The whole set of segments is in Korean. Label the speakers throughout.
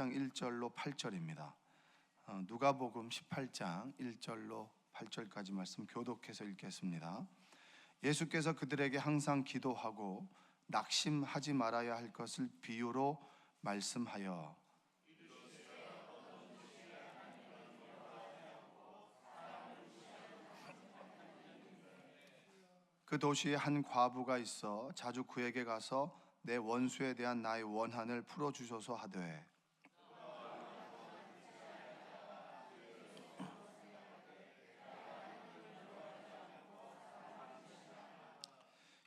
Speaker 1: 18장 1절로 8절입니다. 누가복음 18장 1절로 8절까지 말씀 교독해서 읽겠습니다. 예수께서 그들에게 항상 기도하고 낙심하지 말아야 할 것을 비유로 말씀하여 그 도시에 한 과부가 있어 자주 그에게 가서 내 원수에 대한 나의 원한을 풀어주소서 하되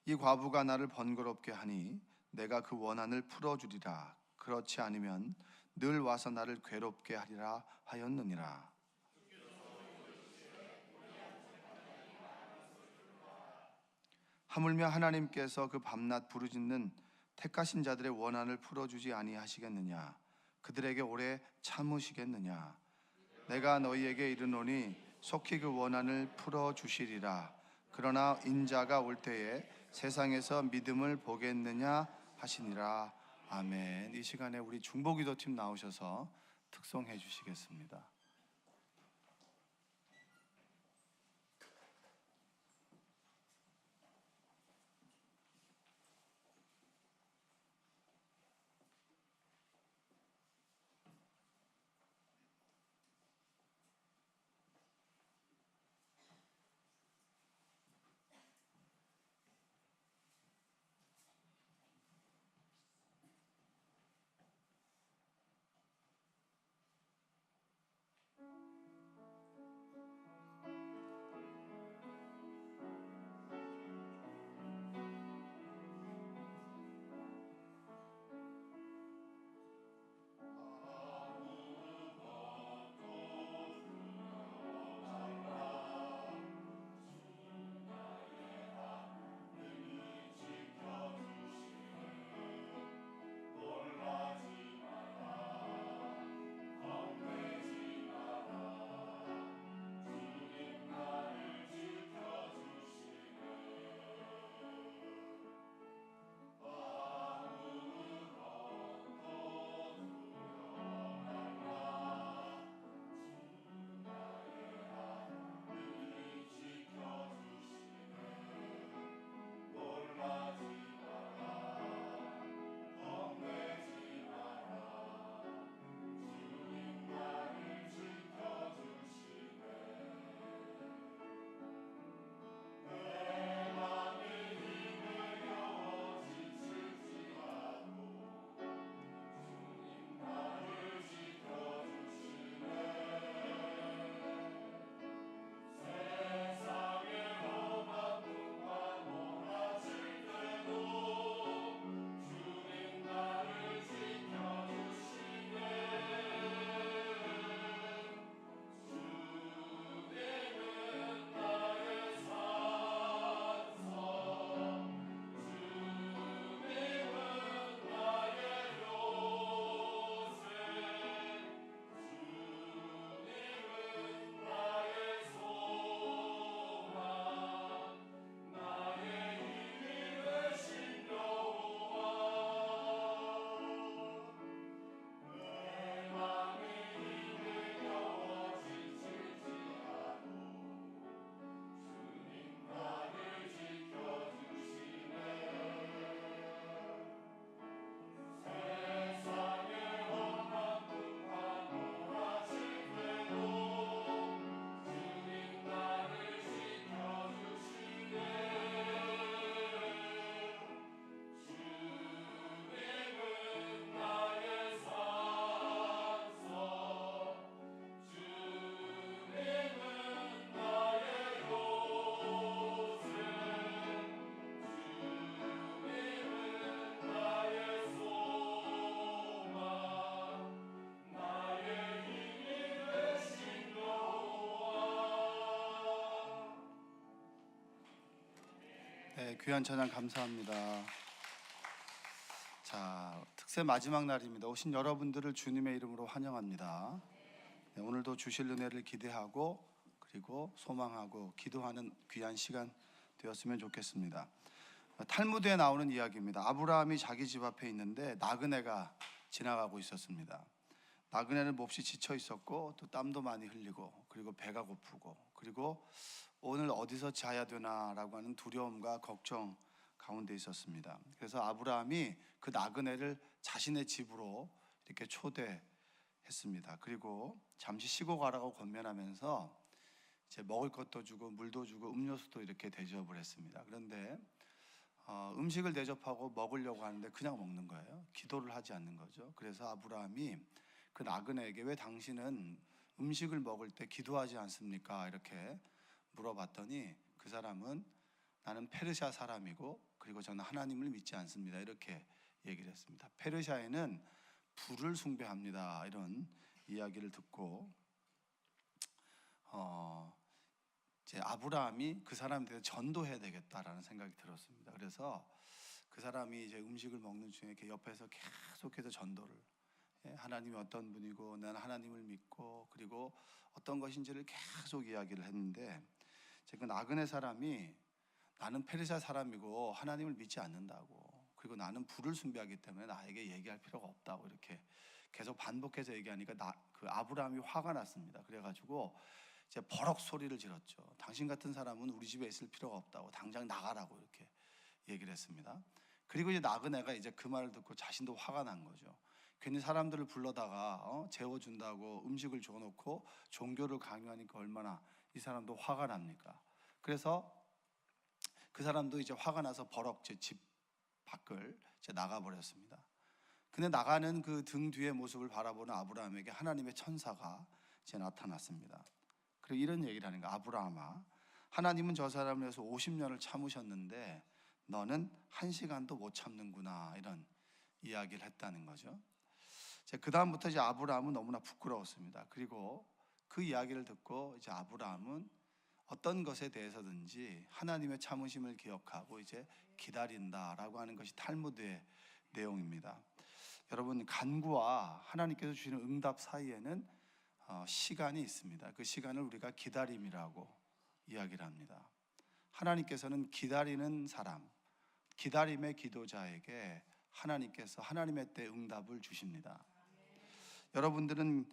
Speaker 1: 이 과부가 나를 번거롭게 하니 내가 그 원한을 풀어주리라. 그렇지 않으면 늘 와서 나를 괴롭게 하리라 하였느니라. 하물며 하나님께서 그 밤낮 부르짖는 택하신 자들의 원한을 풀어주지 아니하시겠느냐? 그들에게 오래 참으시겠느냐? 내가 너희에게 이르노니 속히 그 원한을 풀어주시리라. 그러나 인자가 올 때에 세상에서 믿음을 보겠느냐 하시니라. 아멘. 이 시간에 우리 중보기도팀 나오셔서 특송해 주시겠습니다. 네, 귀한 찬양 감사합니다. 자, 특세 마지막 날입니다. 오신 여러분들을 주님의 이름으로 환영합니다. 네, 오늘도 주실 은혜를 기대하고 그리고 소망하고 기도하는 귀한 시간 되었으면 좋겠습니다. 탈무드에 나오는 이야기입니다. 아브라함이 자기 집 앞에 있는데 나그네가 지나가고 있었습니다. 나그네는 몹시 지쳐 있었고 또 땀도 많이 흘리고 그리고 배가 고프고 그리고 오늘 어디서 자야 되나라고 하는 두려움과 걱정 가운데 있었습니다. 그래서 아브라함이 그 나그네를 자신의 집으로 이렇게 초대했습니다. 그리고 잠시 쉬고 가라고 권면하면서 이제 먹을 것도 주고 물도 주고 음료수도 이렇게 대접을 했습니다. 그런데 음식을 대접하고 먹으려고 하는데 그냥 먹는 거예요. 기도를 하지 않는 거죠. 그래서 아브라함이 그 나그네에게 왜 당신은 음식을 먹을 때 기도하지 않습니까? 이렇게 물어봤더니 그 사람은 나는 페르시아 사람이고 그리고 저는 하나님을 믿지 않습니다. 이렇게 얘기를 했습니다. 페르시아에는 불을 숭배합니다. 이런 이야기를 듣고 이제 아브라함이 그 사람에 대해서 전도해야 되겠다라는 생각이 들었습니다. 그래서 그 사람이 이제 음식을 먹는 중에 이렇게 옆에서 계속해서 전도를 하나님이 어떤 분이고 나는 하나님을 믿고 그리고 어떤 것인지를 계속 이야기를 했는데 그 나그네 사람이 나는 페르시아 사람이고 하나님을 믿지 않는다고 그리고 나는 불을 숭배하기 때문에 나에게 얘기할 필요가 없다고 이렇게 계속 반복해서 얘기하니까 그 아브라함이 화가 났습니다. 그래가지고 이제 버럭 소리를 질렀죠. 당신 같은 사람은 우리 집에 있을 필요가 없다고 당장 나가라고 이렇게 얘기를 했습니다. 그리고 이제 나그네가 이제 그 말을 듣고 자신도 화가 난 거죠. 괜히 사람들을 불러다가 재워준다고 음식을 줘놓고 종교를 강요하니까 얼마나 이 사람도 화가 납니까? 그래서 그 사람도 이제 화가 나서 버럭 제 집 밖을 이제 나가버렸습니다. 근데 나가는 그 등 뒤의 모습을 바라보는 아브라함에게 하나님의 천사가 이제 나타났습니다. 그리고 이런 얘기를 하는 거야. 아브라함아, 하나님은 저 사람을 위해서 50년을 참으셨는데 너는 1시간도 못 참는구나 이런 이야기를 했다는 거죠. 그 다음부터 이제 아브라함은 너무나 부끄러웠습니다. 그리고 그 이야기를 듣고 이제 아브라함은 어떤 것에 대해서든지 하나님의 참으심을 기억하고 이제 기다린다라고 하는 것이 탈무드의 내용입니다. 여러분, 간구와 하나님께서 주시는 응답 사이에는 시간이 있습니다. 그 시간을 우리가 기다림이라고 이야기를 합니다. 하나님께서는 기다리는 사람, 기다림의 기도자에게 하나님께서 하나님의 때 응답을 주십니다. 여러분들은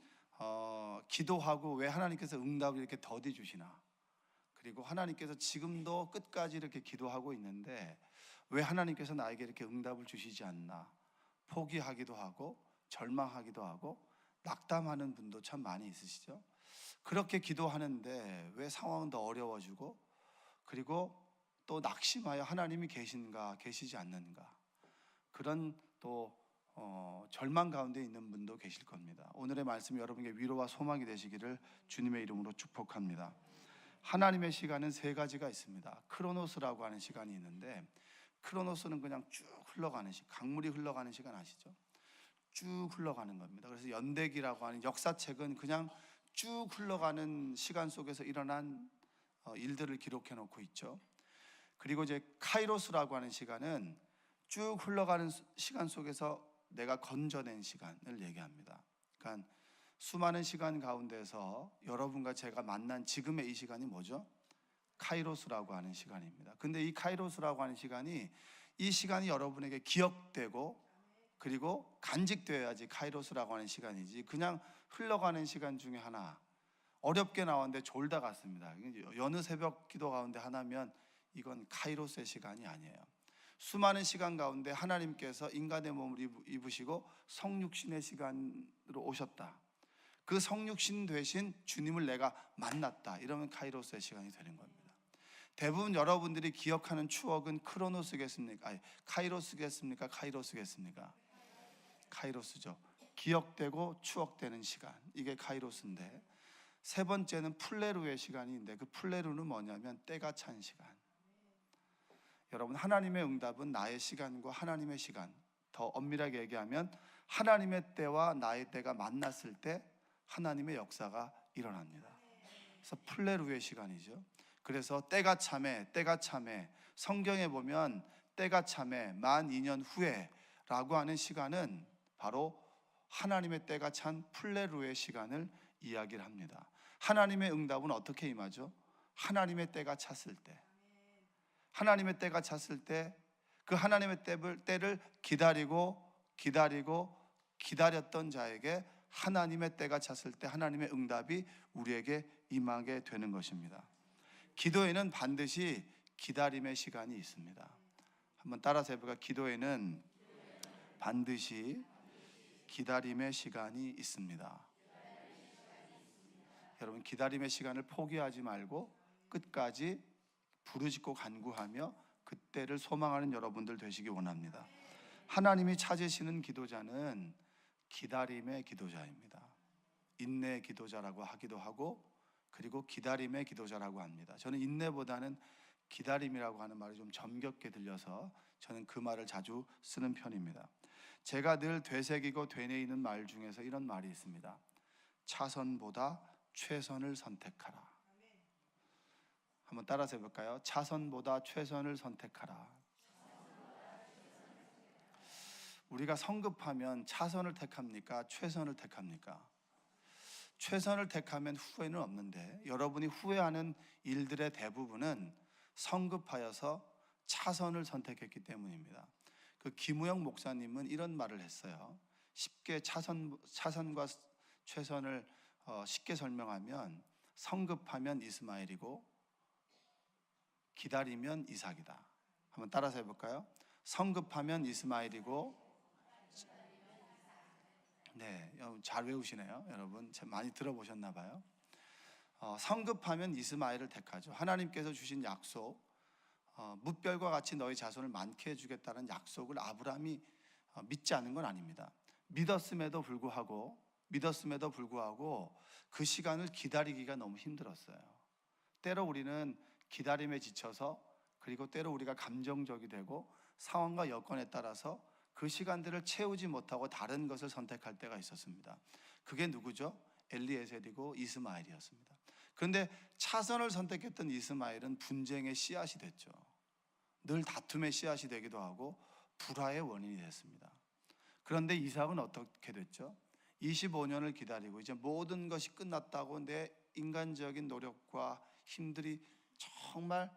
Speaker 1: 기도하고 왜 하나님께서 응답을 이렇게 더디 주시나? 그리고 하나님께서 지금도 끝까지 이렇게 기도하고 있는데 왜 하나님께서 나에게 이렇게 응답을 주시지 않나? 포기하기도 하고 절망하기도 하고 낙담하는 분도 참 많이 있으시죠? 그렇게 기도하는데 왜 상황은 더 어려워지고 그리고 또 낙심하여 하나님이 계신가 계시지 않는가 그런 또 절망 가운데 있는 분도 계실 겁니다. 오늘의 말씀이 여러분에게 위로와 소망이 되시기를 주님의 이름으로 축복합니다. 하나님의 시간은 세 가지가 있습니다. 크로노스라고 하는 시간이 있는데 크로노스는 그냥 쭉 흘러가는 시간, 강물이 흘러가는 시간 아시죠? 쭉 흘러가는 겁니다. 그래서 연대기라고 하는 역사책은 그냥 쭉 흘러가는 시간 속에서 일어난 일들을 기록해 놓고 있죠. 그리고 이제 카이로스라고 하는 시간은 쭉 흘러가는 시간 속에서 내가 건져낸 시간을 얘기합니다. 그러니까 수많은 시간 가운데서 여러분과 제가 만난 지금의 이 시간이 뭐죠? 카이로스라고 하는 시간입니다. 근데 이 카이로스라고 하는 시간이 이 시간이 여러분에게 기억되고 그리고 간직되어야지 카이로스라고 하는 시간이지 그냥 흘러가는 시간 중에 하나 어렵게 나왔는데 졸다 갔습니다. 여느 새벽 기도 가운데 하나면 이건 카이로스의 시간이 아니에요. 수많은 시간 가운데 하나님께서 인간의 몸을 입으시고 성육신의 시간으로 오셨다. 그 성육신 되신 주님을 내가 만났다. 이러면 카이로스의 시간이 되는 겁니다. 대부분 여러분들이 기억하는 추억은 크로노스겠습니까? 아니, 카이로스겠습니까? 카이로스겠습니까? 카이로스죠. 기억되고 추억되는 시간. 이게 카이로스인데 세 번째는 플레루의 시간인데 그 플레루는 뭐냐면 때가 찬 시간. 여러분, 하나님의 응답은 나의 시간과 하나님의 시간, 더 엄밀하게 얘기하면 하나님의 때와 나의 때가 만났을 때 하나님의 역사가 일어납니다. 그래서 플레루의 시간이죠. 그래서 때가 참해 성경에 보면 때가 참해 만 2년 후에라고 하는 시간은 바로 하나님의 때가 찬 플레루의 시간을 이야기를 합니다. 하나님의 응답은 어떻게 임하죠? 하나님의 때가 찼을 때, 하나님의 때가 찼을 때 그 하나님의 때를 기다렸던 자에게 하나님의 때가 찼을 때 하나님의 응답이 우리에게 임하게 되는 것입니다. 기도에는 반드시 기다림의 시간이 있습니다. 한번 따라서 해볼까요? 기도에는 반드시 기다림의 시간이 있습니다. 여러분, 기다림의 시간을 포기하지 말고 끝까지 부르짖고 간구하며 그때를 소망하는 여러분들 되시기 원합니다. 하나님이 찾으시는 기도자는 기다림의 기도자입니다. 인내의 기도자라고 하기도 하고, 그리고 기다림의 기도자라고 합니다. 저는 인내보다는 기다림이라고 하는 말이 좀 정겹게 들려서 저는 그 말을 자주 쓰는 편입니다. 제가 늘 되새기고 되뇌이는 말 중에서 이런 말이 있습니다. 차선보다 최선을 선택하라. 한번 따라서 해볼까요? 차선보다 최선을 선택하라. 우리가 성급하면 차선을 택합니까? 최선을 택합니까? 최선을 택하면 후회는 없는데, 여러분이 후회하는 일들의 대부분은 성급하여서 차선을 선택했기 때문입니다. 그 김우영 목사님은 이런 말을 했어요. 쉽게 차선과 최선을 쉽게 설명하면, 성급하면 이스마엘이고 기다리면 이삭이다. 한번 따라서 해볼까요? 성급하면 이스마엘이고, 네, 잘 외우시네요. 여러분 많이 들어보셨나 봐요. 성급하면 이스마엘을 택하죠. 하나님께서 주신 약속, 뭇별과 같이 너희 자손을 많게 해주겠다는 약속을 아브라함이 믿지 않은 건 아닙니다. 믿었음에도 불구하고 그 시간을 기다리기가 너무 힘들었어요. 때로 우리는 기다림에 지쳐서, 그리고 때로 우리가 감정적이 되고 상황과 여건에 따라서 그 시간들을 채우지 못하고 다른 것을 선택할 때가 있었습니다. 그게 누구죠? 엘리에셀이고 이스마엘이었습니다. 그런데 차선을 선택했던 이스마엘은 분쟁의 씨앗이 됐죠. 늘 다툼의 씨앗이 되기도 하고 불화의 원인이 됐습니다. 그런데 이삭은 어떻게 됐죠? 25년을 기다리고 이제 모든 것이 끝났다고 내 인간적인 노력과 힘들이 정말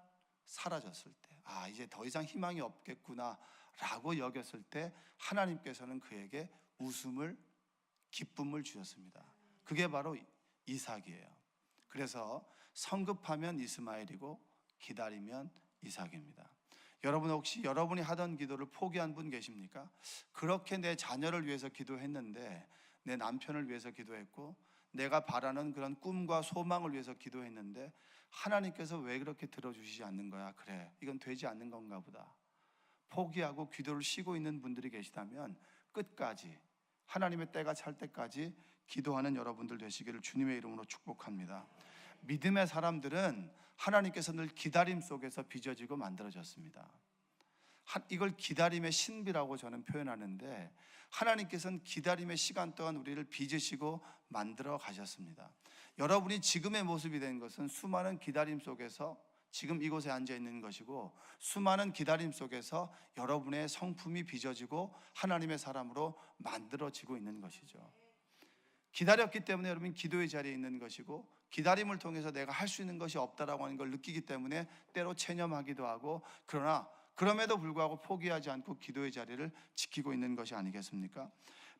Speaker 1: 사라졌을 때, 이제 더 이상 희망이 없겠구나 라고 여겼을 때 하나님께서는 그에게 웃음을, 기쁨을 주셨습니다. 그게 바로 이삭이에요. 그래서 성급하면 이스마엘이고 기다리면 이삭입니다. 여러분, 혹시 여러분이 하던 기도를 포기한 분 계십니까? 그렇게 내 자녀를 위해서 기도했는데, 내 남편을 위해서 기도했고, 내가 바라는 그런 꿈과 소망을 위해서 기도했는데 하나님께서 왜 그렇게 들어주시지 않는 거야? 그래, 이건 되지 않는 건가 보다. 포기하고 기도를 쉬고 있는 분들이 계시다면 끝까지, 하나님의 때가 찰 때까지 기도하는 여러분들 되시기를 주님의 이름으로 축복합니다. 믿음의 사람들은 하나님께서 늘 기다림 속에서 빚어지고 만들어졌습니다. 이걸 기다림의 신비라고 저는 표현하는데, 하나님께서는 기다림의 시간 동안 우리를 빚으시고 만들어 가셨습니다. 여러분이 지금의 모습이 된 것은 수많은 기다림 속에서 지금 이곳에 앉아 있는 것이고, 수많은 기다림 속에서 여러분의 성품이 빚어지고 하나님의 사람으로 만들어지고 있는 것이죠. 기다렸기 때문에 여러분 기도의 자리에 있는 것이고, 기다림을 통해서 내가 할 수 있는 것이 없다라고 하는 걸 느끼기 때문에 때로 체념하기도 하고, 그러나 그럼에도 불구하고 포기하지 않고 기도의 자리를 지키고 있는 것이 아니겠습니까?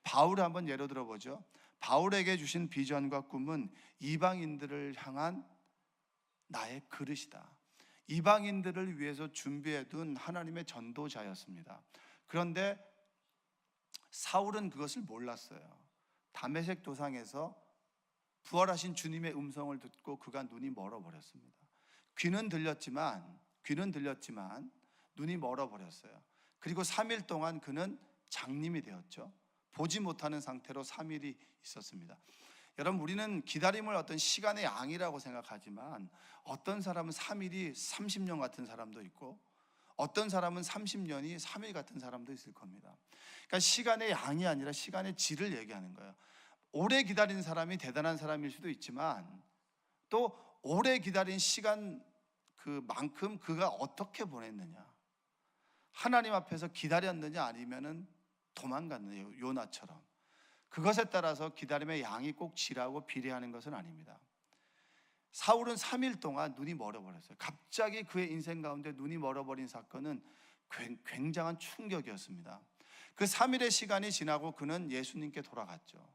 Speaker 1: 바울을 한번 예로 들어보죠. 바울에게 주신 비전과 꿈은 이방인들을 향한 나의 그릇이다. 이방인들을 위해서 준비해둔 하나님의 전도자였습니다. 그런데 사울은 그것을 몰랐어요. 다메섹 도상에서 부활하신 주님의 음성을 듣고 그가 눈이 멀어버렸습니다. 귀는 들렸지만 눈이 멀어버렸어요. 그리고 3일 동안 그는 장님이 되었죠. 보지 못하는 상태로 3일이 있었습니다. 여러분, 우리는 기다림을 어떤 시간의 양이라고 생각하지만, 어떤 사람은 3일이 30년 같은 사람도 있고, 어떤 사람은 30년이 3일 같은 사람도 있을 겁니다. 그러니까 시간의 양이 아니라 시간의 질을 얘기하는 거예요. 오래 기다린 사람이 대단한 사람일 수도 있지만, 또 오래 기다린 시간 그만큼 그가 어떻게 보냈느냐, 하나님 앞에서 기다렸느냐 아니면은 도망갔느냐, 요나처럼. 그것에 따라서 기다림의 양이 꼭 질하고 비례하는 것은 아닙니다. 사울은 3일 동안 눈이 멀어버렸어요. 갑자기 그의 인생 가운데 눈이 멀어버린 사건은 굉장한 충격이었습니다. 그 3일의 시간이 지나고 그는 예수님께 돌아갔죠.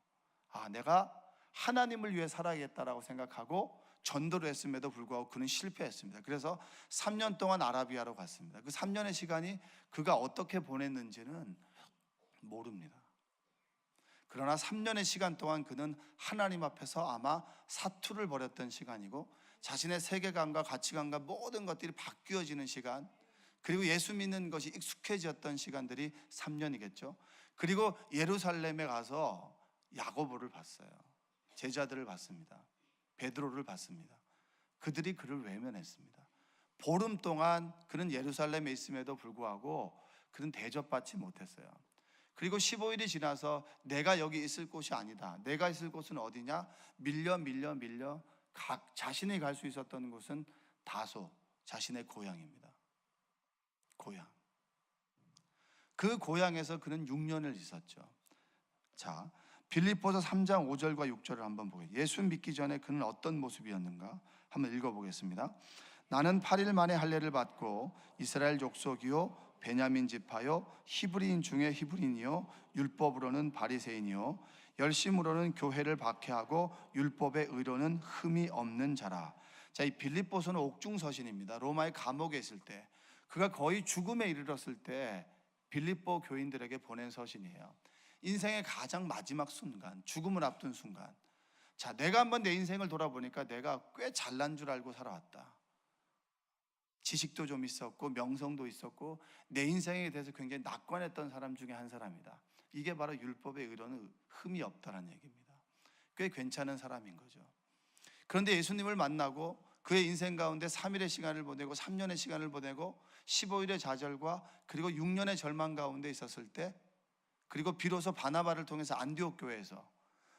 Speaker 1: 내가 하나님을 위해 살아야겠다라고 생각하고 전도를 했음에도 불구하고 그는 실패했습니다. 그래서 3년 동안 아라비아로 갔습니다. 그 3년의 시간이 그가 어떻게 보냈는지는 모릅니다. 그러나 3년의 시간 동안 그는 하나님 앞에서 아마 사투를 벌였던 시간이고, 자신의 세계관과 가치관과 모든 것들이 바뀌어지는 시간, 그리고 예수 믿는 것이 익숙해졌던 시간들이 3년이겠죠. 그리고 예루살렘에 가서 야고보를 봤어요. 제자들을 봤습니다. 베드로를 봤습니다. 그들이 그를 외면했습니다. 보름 동안 그는 예루살렘에 있음에도 불구하고 그는 대접받지 못했어요. 그리고 15일이 지나서 내가 여기 있을 곳이 아니다, 내가 있을 곳은 어디냐, 밀려 자신이 갈 수 있었던 곳은 다소, 자신의 고향입니다. 고향. 그 고향에서 그는 6년을 있었죠. 자, 빌립보서 3장 5절과 6절을 한번 보겠습니다. 예수 믿기 전에 그는 어떤 모습이었는가 한번 읽어보겠습니다. 나는 8일 만에 할례를 받고 이스라엘 족속이요 베냐민 지파요 히브리인 중에 히브리인이요 율법으로는 바리새인이요 열심으로는 교회를 박해하고 율법의 의로는 흠이 없는 자라. 자, 이 빌립보서는 옥중서신입니다. 로마의 감옥에 있을 때, 그가 거의 죽음에 이르렀을 때 빌립보 교인들에게 보낸 서신이에요. 인생의 가장 마지막 순간, 죽음을 앞둔 순간, 자, 내가 한번 내 인생을 돌아보니까 내가 꽤 잘난 줄 알고 살아왔다. 지식도 좀 있었고 명성도 있었고 내 인생에 대해서 굉장히 낙관했던 사람 중에 한 사람이다. 이게 바로 율법의 의로는 흠이 없다는 얘기입니다. 꽤 괜찮은 사람인 거죠. 그런데 예수님을 만나고 그의 인생 가운데 3일의 시간을 보내고 3년의 시간을 보내고 15일의 좌절과 그리고 6년의 절망 가운데 있었을 때, 그리고 비로소 바나바를 통해서 안디옥 교회에서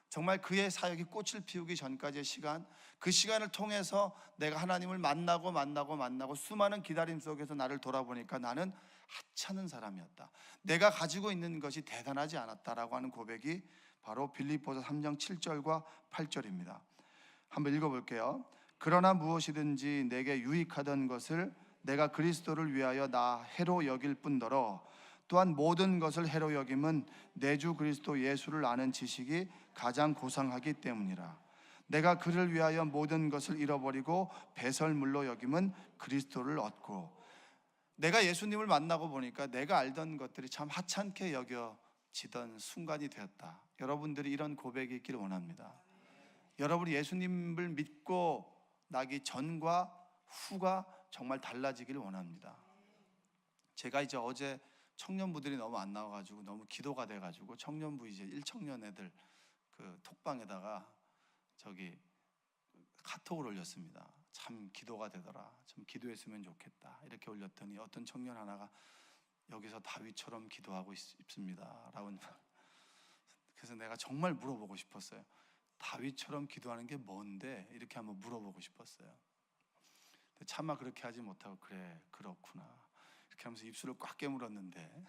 Speaker 1: 정말 그의 사역이 꽃을 피우기 전까지의 시간, 그 시간을 통해서 내가 하나님을 만나고 수많은 기다림 속에서 나를 돌아보니까 나는 하찮은 사람이었다, 내가 가지고 있는 것이 대단하지 않았다라고 하는 고백이 바로 빌립보서 3장 7절과 8절입니다. 한번 읽어볼게요. 그러나 무엇이든지 내게 유익하던 것을 내가 그리스도를 위하여 나 해로 여길 뿐더러 또한 모든 것을 해로 여김은 내 주 그리스도 예수를 아는 지식이 가장 고상하기 때문이라. 내가 그를 위하여 모든 것을 잃어버리고 배설물로 여김은 그리스도를 얻고. 내가 예수님을 만나고 보니까 내가 알던 것들이 참 하찮게 여겨지던 순간이 되었다. 여러분들이 이런 고백이 있기를 원합니다. 여러분이 예수님을 믿고 나기 전과 후가 정말 달라지기를 원합니다. 제가 이제 어제 청년부들이 너무 안 나와가지고 너무 기도가 돼가지고 청년부 이제 1청년 애들 그 톡방에다가 저기 카톡을 올렸습니다. 참 기도가 되더라, 좀 기도했으면 좋겠다 이렇게 올렸더니 어떤 청년 하나가 여기서 다윗처럼 기도하고 있습니다 라고. 그래서 내가 정말 물어보고 싶었어요. 다윗처럼 기도하는 게 뭔데? 이렇게 한번 물어보고 싶었어요. 근데 차마 그렇게 하지 못하고 그래 그렇구나 이렇게 하면서 입술을 꽉 깨물었는데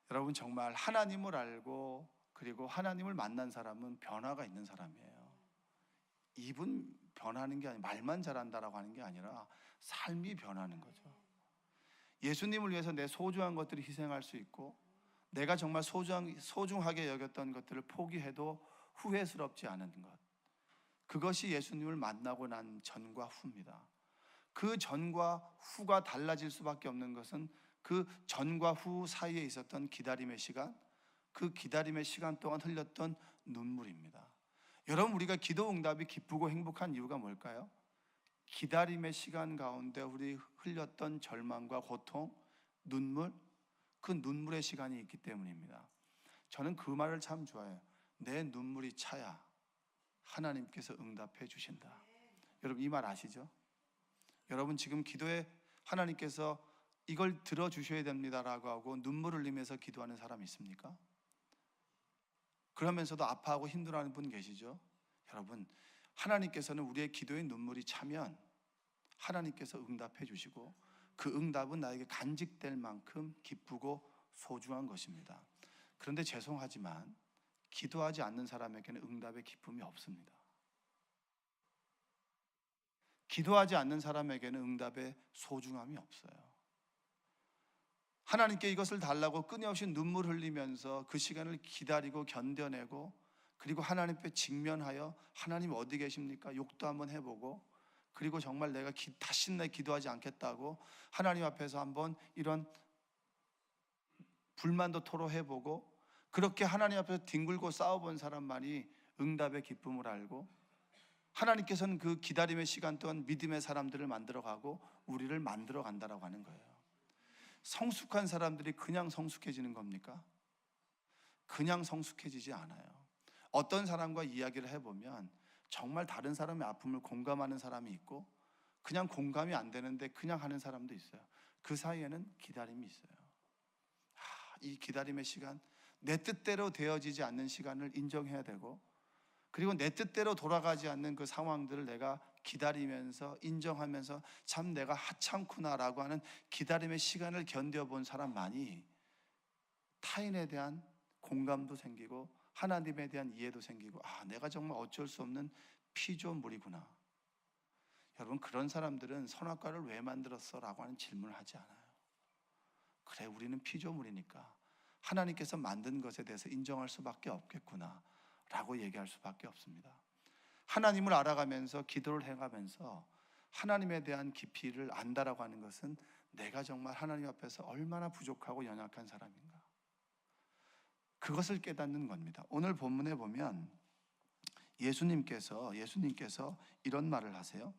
Speaker 1: 여러분, 정말 하나님을 알고 그리고 하나님을 만난 사람은 변화가 있는 사람이에요. 입은 변하는 게 아니라 말만 잘한다라고 하는 게 아니라 삶이 변하는 거죠. 예수님을 위해서 내 소중한 것들을 희생할 수 있고 내가 정말 소중하게 여겼던 것들을 포기해도 후회스럽지 않은 것, 그것이 예수님을 만나고 난 전과 후입니다. 그 전과 후가 달라질 수밖에 없는 것은 그 전과 후 사이에 있었던 기다림의 시간, 그 기다림의 시간 동안 흘렸던 눈물입니다. 여러분, 우리가 기도 응답이 기쁘고 행복한 이유가 뭘까요? 기다림의 시간 가운데 우리 흘렸던 절망과 고통, 눈물, 그 눈물의 시간이 있기 때문입니다. 저는 그 말을 참 좋아해요. 내 눈물이 차야 하나님께서 응답해 주신다. 여러분, 이 말 아시죠? 여러분, 지금 기도에 하나님께서 이걸 들어주셔야 됩니다라고 하고 눈물 흘리면서 기도하는 사람 있습니까? 그러면서도 아파하고 힘들어하는 분 계시죠? 여러분, 하나님께서는 우리의 기도에 눈물이 차면 하나님께서 응답해 주시고 그 응답은 나에게 간직될 만큼 기쁘고 소중한 것입니다. 그런데 죄송하지만 기도하지 않는 사람에게는 응답의 기쁨이 없습니다. 기도하지 않는 사람에게는 응답의 소중함이 없어요. 하나님께 이것을 달라고 끊임없이 눈물 흘리면서 그 시간을 기다리고 견뎌내고, 그리고 하나님 앞에 직면하여 하나님 어디 계십니까? 욕도 한번 해보고, 그리고 정말 내가 다시는 기도하지 않겠다고 하나님 앞에서 한번 이런 불만도 토로해보고, 그렇게 하나님 앞에서 뒹굴고 싸워본 사람만이 응답의 기쁨을 알고, 하나님께서는 그 기다림의 시간 동안 믿음의 사람들을 만들어가고 우리를 만들어 간다라고 하는 거예요. 성숙한 사람들이 그냥 성숙해지는 겁니까? 그냥 성숙해지지 않아요. 어떤 사람과 이야기를 해보면 정말 다른 사람의 아픔을 공감하는 사람이 있고, 그냥 공감이 안 되는데 그냥 하는 사람도 있어요. 그 사이에는 기다림이 있어요. 이 기다림의 시간, 내 뜻대로 되어지지 않는 시간을 인정해야 되고, 그리고 내 뜻대로 돌아가지 않는 그 상황들을 내가 기다리면서 인정하면서 참 내가 하찮구나라고 하는 기다림의 시간을 견뎌본 사람만이 타인에 대한 공감도 생기고 하나님에 대한 이해도 생기고, 내가 정말 어쩔 수 없는 피조물이구나. 여러분, 그런 사람들은 선악과를 왜 만들었어? 라고 하는 질문을 하지 않아요. 그래, 우리는 피조물이니까 하나님께서 만든 것에 대해서 인정할 수밖에 없겠구나 라고 얘기할 수밖에 없습니다. 하나님을 알아가면서 기도를 해가면서 하나님에 대한 깊이를 안다라고 하는 것은 내가 정말 하나님 앞에서 얼마나 부족하고 연약한 사람인가, 그것을 깨닫는 겁니다. 오늘 본문에 보면 예수님께서 이런 말을 하세요.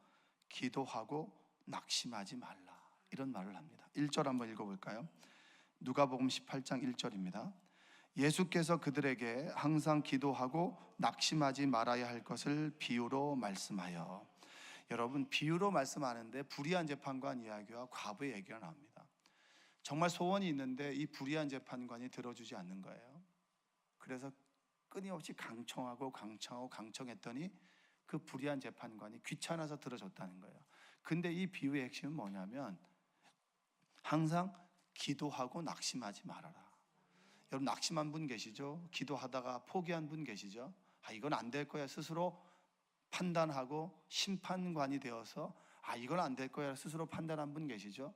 Speaker 1: 기도하고 낙심하지 말라, 이런 말을 합니다. 1절 한번 읽어볼까요? 누가복음 18장 1절입니다. 예수께서 그들에게 항상 기도하고 낙심하지 말아야 할 것을 비유로 말씀하여. 여러분, 비유로 말씀하는데 불의한 재판관 이야기와 과부의 얘기가 나옵니다. 정말 소원이 있는데 이 불의한 재판관이 들어주지 않는 거예요. 그래서 끊임없이 강청했더니 그 불의한 재판관이 귀찮아서 들어줬다는 거예요. 근데 이 비유의 핵심은 뭐냐면 항상 기도하고 낙심하지 말아라. 여러분, 낙심한 분 계시죠? 기도하다가 포기한 분 계시죠? 이건 안 될 거야 스스로 판단하고 심판관이 되어서 이건 안 될 거야 스스로 판단한 분 계시죠?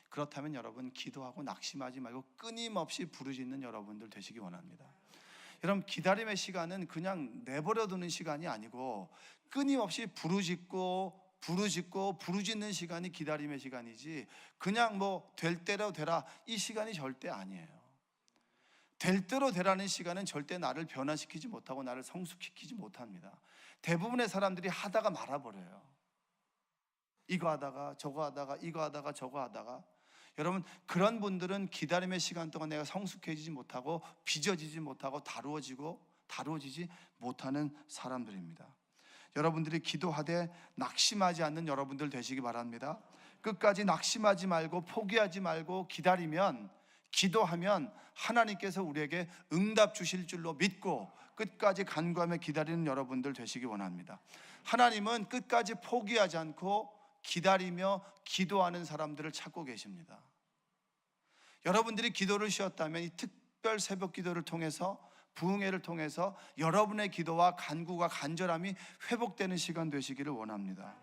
Speaker 1: 그렇다면 여러분, 기도하고 낙심하지 말고 끊임없이 부르짖는 여러분들 되시기 원합니다. 여러분, 기다림의 시간은 그냥 내버려 두는 시간이 아니고 끊임없이 부르짖는 시간이 기다림의 시간이지, 그냥 될 대로 되라 이 시간이 절대 아니에요. 될 대로 되라는 시간은 절대 나를 변화시키지 못하고 나를 성숙시키지 못합니다. 대부분의 사람들이 하다가 말아버려요. 이거 하다가 저거 하다가 이거 하다가 저거 하다가. 여러분, 그런 분들은 기다림의 시간 동안 내가 성숙해지지 못하고 빚어지지 못하고 다루어지지 못하는 사람들입니다. 여러분들이 기도하되 낙심하지 않는 여러분들 되시기 바랍니다. 끝까지 낙심하지 말고 포기하지 말고 기도하면 하나님께서 우리에게 응답 주실 줄로 믿고 끝까지 간구하며 기다리는 여러분들 되시기 원합니다. 하나님은 끝까지 포기하지 않고 기다리며 기도하는 사람들을 찾고 계십니다. 여러분들이 기도를 쉬었다면 이 특별 새벽 기도를 통해서, 부흥회를 통해서 여러분의 기도와 간구가 간절함이 회복되는 시간 되시기를 원합니다.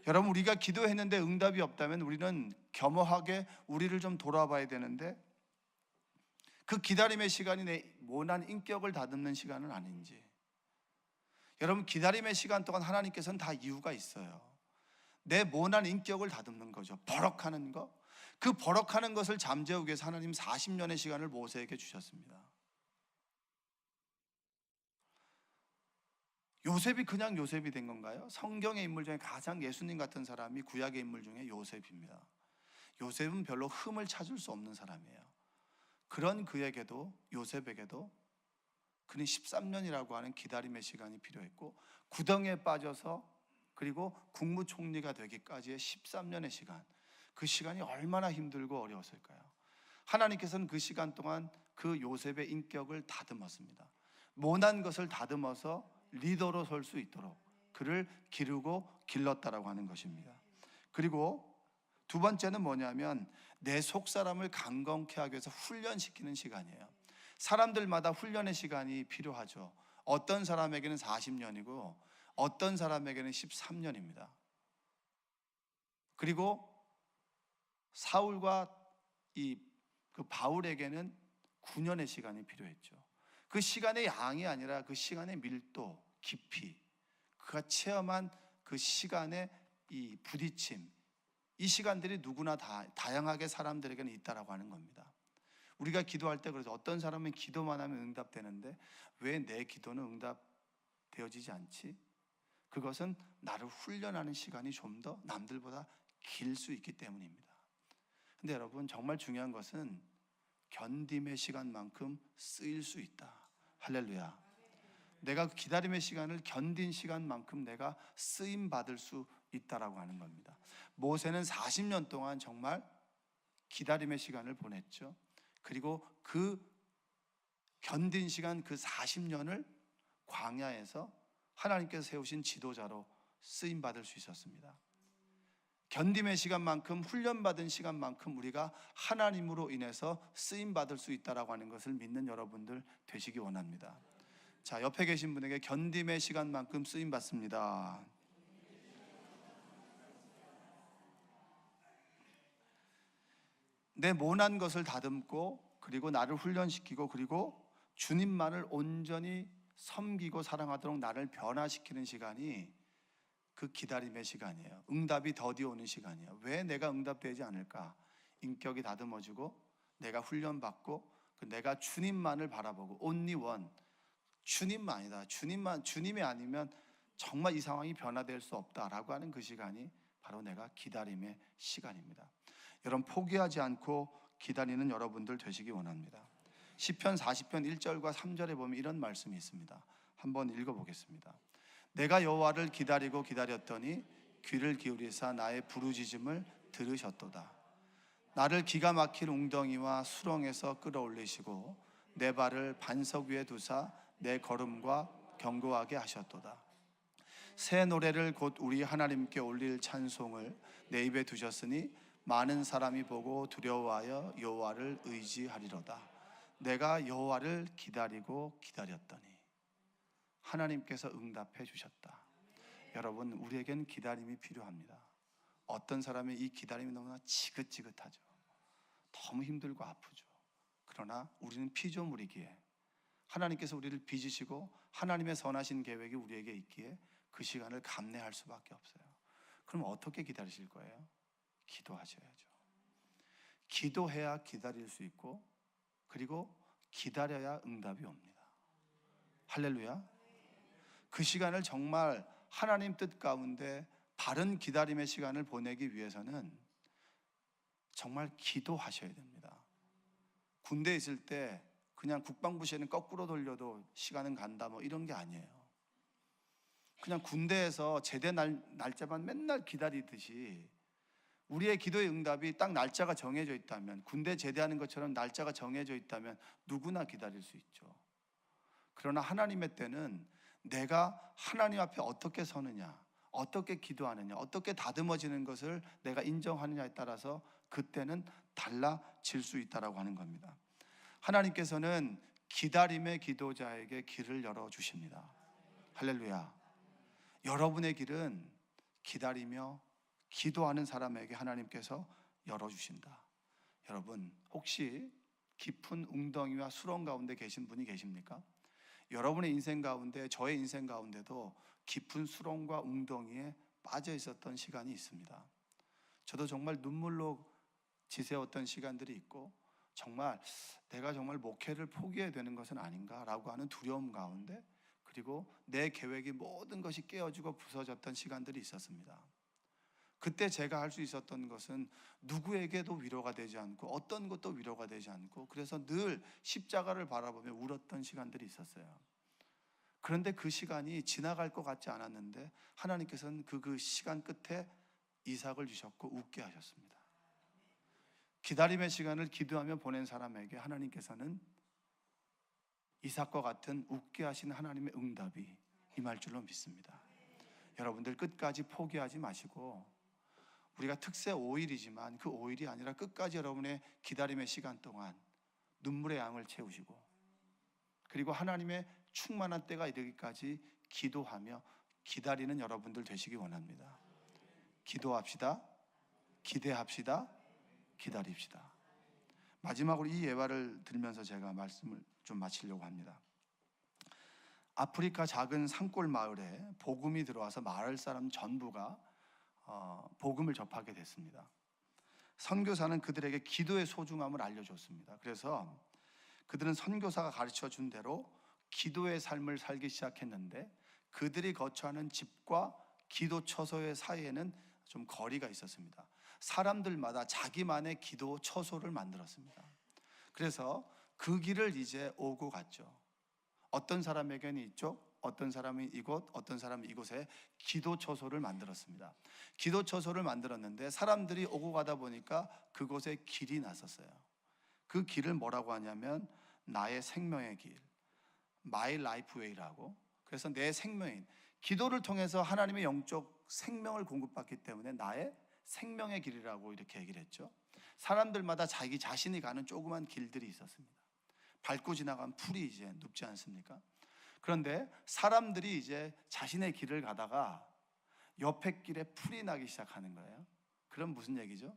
Speaker 1: 여러분, 우리가 기도했는데 응답이 없다면 우리는 겸허하게 우리를 좀 돌아봐야 되는데, 그 기다림의 시간이 내 모난 인격을 다듬는 시간은 아닌지. 여러분, 기다림의 시간 동안 하나님께서는 다 이유가 있어요. 내 모난 인격을 다듬는 거죠. 버럭하는 거. 그 버럭하는 것을 잠재우기 위해서 하나님 40년의 시간을 모세에게 주셨습니다. 요셉이 그냥 요셉이 된 건가요? 성경의 인물 중에 가장 예수님 같은 사람이 구약의 인물 중에 요셉입니다. 요셉은 별로 흠을 찾을 수 없는 사람이에요. 그런 요셉에게도 그는 13년이라고 하는 기다림의 시간이 필요했고, 구덩이에 빠져서 그리고 국무총리가 되기까지의 13년의 시간, 그 시간이 얼마나 힘들고 어려웠을까요? 하나님께서는 그 시간 동안 그 요셉의 인격을 다듬었습니다. 모난 것을 다듬어서 리더로 설 수 있도록 그를 기르고 길렀다라고 하는 것입니다. 그리고 두 번째는 뭐냐면 내 속사람을 강건케 하기 위해서 훈련시키는 시간이에요. 사람들마다 훈련의 시간이 필요하죠. 어떤 사람에게는 40년이고 어떤 사람에게는 13년입니다. 그리고 사울과 이 그 바울에게는 9년의 시간이 필요했죠. 그 시간의 양이 아니라 그 시간의 밀도, 깊이, 그가 체험한 그 시간의 이 부딪힘, 이 시간들이 누구나 다양하게 사람들에게는 있다라고 하는 겁니다. 우리가 기도할 때 그래서 어떤 사람은 기도만 하면 응답되는데 왜 내 기도는 응답되어지지 않지? 그것은 나를 훈련하는 시간이 좀 더 남들보다 길 수 있기 때문입니다. 근데 여러분, 정말 중요한 것은 견딤의 시간만큼 쓰일 수 있다. 할렐루야. 내가 기다림의 시간을 견딘 시간만큼 내가 쓰임 받을 수 있다라고 하는 겁니다. 모세는 40년 동안 정말 기다림의 시간을 보냈죠. 그리고 그 견딘 시간, 그 40년을 광야에서 하나님께서 세우신 지도자로 쓰임 받을 수 있었습니다. 견딤의 시간만큼, 훈련받은 시간만큼 우리가 하나님으로 인해서 쓰임 받을 수 있다라고 하는 것을 믿는 여러분들 되시기 원합니다. 자, 옆에 계신 분에게 견딤의 시간만큼 쓰임 받습니다. 내 모난 것을 다듬고, 그리고 나를 훈련시키고, 그리고 주님만을 온전히 섬기고 사랑하도록 나를 변화시키는 시간이 그 기다림의 시간이에요. 응답이 더디 오는 시간이에요. 왜 내가 응답되지 않을까? 인격이 다듬어지고, 내가 훈련받고, 내가 주님만을 바라보고, only one, 주님만이다. 주님이 아니면 정말 이 상황이 변화될 수 없다라고 하는 그 시간이 바로 내가 기다림의 시간입니다. 여러분, 포기하지 않고 기다리는 여러분들 되시기 원합니다. 시편 40편 1절과 3절에 보면 이런 말씀이 있습니다. 한번 읽어보겠습니다. 내가 여호와를 기다리고 기다렸더니 귀를 기울이사 나의 부르짖음을 들으셨도다. 나를 기가 막힌 웅덩이와 수렁에서 끌어올리시고 내 발을 반석 위에 두사 내 걸음과 견고하게 하셨도다. 새 노래를 곧 우리 하나님께 올릴 찬송을 내 입에 두셨으니 많은 사람이 보고 두려워하여 여호와를 의지하리로다. 내가 여호와를 기다리고 기다렸더니 하나님께서 응답해 주셨다. 여러분, 우리에겐 기다림이 필요합니다. 어떤 사람의 이 기다림이 너무나 지긋지긋하죠. 너무 힘들고 아프죠. 그러나 우리는 피조물이기에 하나님께서 우리를 빚으시고 하나님의 선하신 계획이 우리에게 있기에 그 시간을 감내할 수밖에 없어요. 그럼 어떻게 기다리실 거예요? 기도하셔야죠. 기도해야 기다릴 수 있고, 그리고 기다려야 응답이 옵니다. 할렐루야. 그 시간을 정말 하나님 뜻 가운데 바른 기다림의 시간을 보내기 위해서는 정말 기도하셔야 됩니다. 군대에 있을 때 그냥 국방부 시에는 거꾸로 돌려도 시간은 간다 뭐 이런 게 아니에요. 그냥 군대에서 제대 날짜만 맨날 기다리듯이 우리의 기도의 응답이 딱 날짜가 정해져 있다면, 군대 제대하는 것처럼 날짜가 정해져 있다면 누구나 기다릴 수 있죠. 그러나 하나님의 때는 내가 하나님 앞에 어떻게 서느냐, 어떻게 기도하느냐, 어떻게 다듬어지는 것을 내가 인정하느냐에 따라서 그때는 달라질 수 있다라고 하는 겁니다. 하나님께서는 기다림의 기도자에게 길을 열어주십니다. 할렐루야. 여러분의 길은 기다리며 기도하는 사람에게 하나님께서 열어주신다. 여러분, 혹시 깊은 웅덩이와 수렁 가운데 계신 분이 계십니까? 여러분의 인생 가운데, 저의 인생 가운데도 깊은 수렁과 웅덩이에 빠져 있었던 시간이 있습니다. 저도 정말 눈물로 지새웠던 시간들이 있고, 정말 내가 정말 목회를 포기해야 되는 것은 아닌가라고 하는 두려움 가운데, 그리고 내 계획이 모든 것이 깨어지고 부서졌던 시간들이 있었습니다. 그때 제가 할 수 있었던 것은 누구에게도 위로가 되지 않고 어떤 것도 위로가 되지 않고, 그래서 늘 십자가를 바라보며 울었던 시간들이 있었어요. 그런데 그 시간이 지나갈 것 같지 않았는데 하나님께서는 그 시간 끝에 이삭을 주셨고 웃게 하셨습니다. 기다림의 시간을 기도하며 보낸 사람에게 하나님께서는 이삭과 같은 웃게 하신 하나님의 응답이 임할 줄로 믿습니다. 여러분들 끝까지 포기하지 마시고, 우리가 특세 5일이지만 그 5일이 아니라 끝까지 여러분의 기다림의 시간 동안 눈물의 양을 채우시고, 그리고 하나님의 충만한 때가 이르기까지 기도하며 기다리는 여러분들 되시기 원합니다. 기도합시다. 기대합시다. 기다립시다. 마지막으로 이 예화를 들면서 제가 말씀을 좀 마치려고 합니다. 아프리카 작은 산골 마을에 복음이 들어와서 마을 사람 전부가 복음을 접하게 됐습니다. 선교사는 그들에게 기도의 소중함을 알려줬습니다. 그래서 그들은 선교사가 가르쳐 준 대로 기도의 삶을 살기 시작했는데, 그들이 거처하는 집과 기도 처소의 사이에는 좀 거리가 있었습니다. 사람들마다 자기만의 기도 처소를 만들었습니다. 그래서 그 길을 이제 오고 갔죠. 어떤 사람에게는 이쪽, 어떤 사람이 이곳, 어떤 사람은 이곳에 기도 처소를 만들었습니다. 기도 처소를 만들었는데 사람들이 오고 가다 보니까 그곳에 길이 났었어요. 그 길을 뭐라고 하냐면 나의 생명의 길, My Life Way라고. 그래서 내 생명인, 기도를 통해서 하나님의 영적 생명을 공급받기 때문에 나의 생명의 길이라고 이렇게 얘기를 했죠. 사람들마다 자기 자신이 가는 조그만 길들이 있었습니다. 밟고 지나간 풀이 이제 눕지 않습니까? 그런데 사람들이 이제 자신의 길을 가다가 옆에 길에 풀이 나기 시작하는 거예요. 그럼 무슨 얘기죠?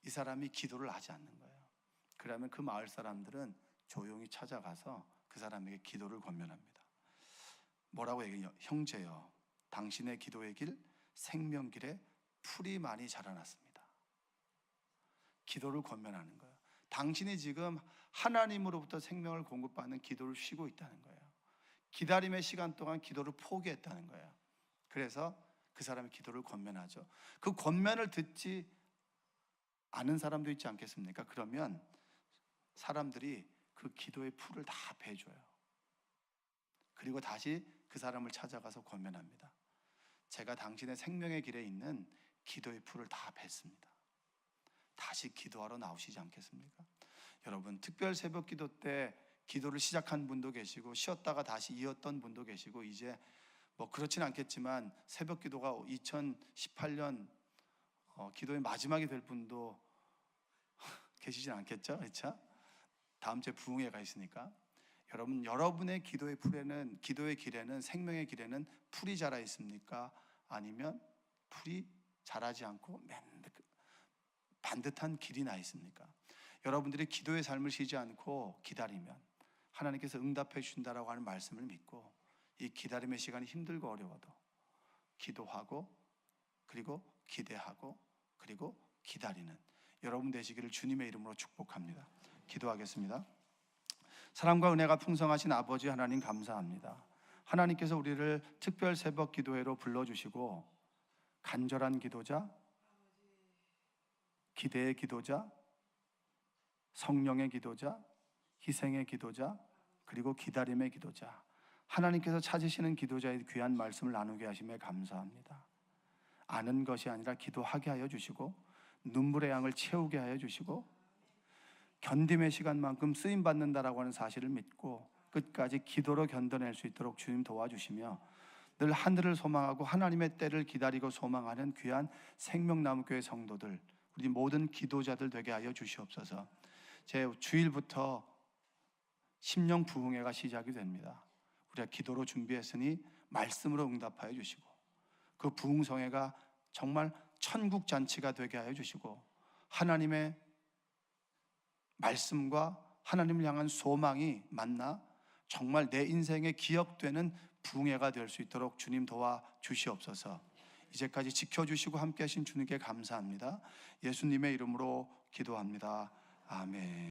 Speaker 1: 이 사람이 기도를 하지 않는 거예요. 그러면 그 마을 사람들은 조용히 찾아가서 그 사람에게 기도를 권면합니다. 뭐라고 얘기해요? 형제여, 당신의 기도의 길, 생명길에 풀이 많이 자라났습니다. 기도를 권면하는 거예요. 당신이 지금 하나님으로부터 생명을 공급받는 기도를 쉬고 있다는 거예요. 기다림의 시간 동안 기도를 포기했다는 거예요. 그래서 그 사람이 기도를 권면하죠. 그 권면을 듣지 않은 사람도 있지 않겠습니까? 그러면 사람들이 그 기도의 풀을 다 베줘요. 그리고 다시 그 사람을 찾아가서 권면합니다. 제가 당신의 생명의 길에 있는 기도의 풀을 다 뱄습니다. 다시 기도하러 나오시지 않겠습니까? 여러분, 특별 새벽 기도 때 기도를 시작한 분도 계시고 쉬었다가 다시 이었던 분도 계시고, 이제 뭐 그렇진 않겠지만 새벽 기도가 2018년 기도의 마지막이 될 분도 계시진 않겠죠? 그렇죠? 다음 주에 부흥회가 있으니까. 여러분, 여러분의 기도의 풀에는, 기도의 길에는, 생명의 길에는 풀이 자라 있습니까? 아니면 풀이 자라지 않고 반듯한 길이 나 있습니까? 여러분들이 기도의 삶을 쉬지 않고 기다리면 하나님께서 응답해 주신다라고 하는 말씀을 믿고, 이 기다림의 시간이 힘들고 어려워도 기도하고, 그리고 기대하고, 그리고 기다리는 여러분 되시기를 주님의 이름으로 축복합니다. 기도하겠습니다. 사랑과 은혜가 풍성하신 아버지 하나님, 감사합니다. 하나님께서 우리를 특별 새벽 기도회로 불러주시고 간절한 기도자, 기대의 기도자, 성령의 기도자, 희생의 기도자, 그리고 기다림의 기도자, 하나님께서 찾으시는 기도자의 귀한 말씀을 나누게 하심에 감사합니다. 아는 것이 아니라 기도하게 하여 주시고, 눈물의 양을 채우게 하여 주시고, 견딤의 시간만큼 쓰임받는다라고 하는 사실을 믿고 끝까지 기도로 견뎌낼 수 있도록 주님 도와주시며, 늘 하늘을 소망하고 하나님의 때를 기다리고 소망하는 귀한 생명나무교회 성도들, 우리 모든 기도자들 되게 하여 주시옵소서. 제 주일부터 심령 부흥회가 시작이 됩니다. 우리가 기도로 준비했으니 말씀으로 응답하여 주시고, 그 부흥성회가 정말 천국 잔치가 되게 하여 주시고, 하나님의 말씀과 하나님을 향한 소망이 만나 정말 내 인생에 기억되는 부흥회가 될 수 있도록 주님 도와 주시옵소서. 이제까지 지켜주시고 함께 하신 주님께 감사합니다. 예수님의 이름으로 기도합니다. 아멘.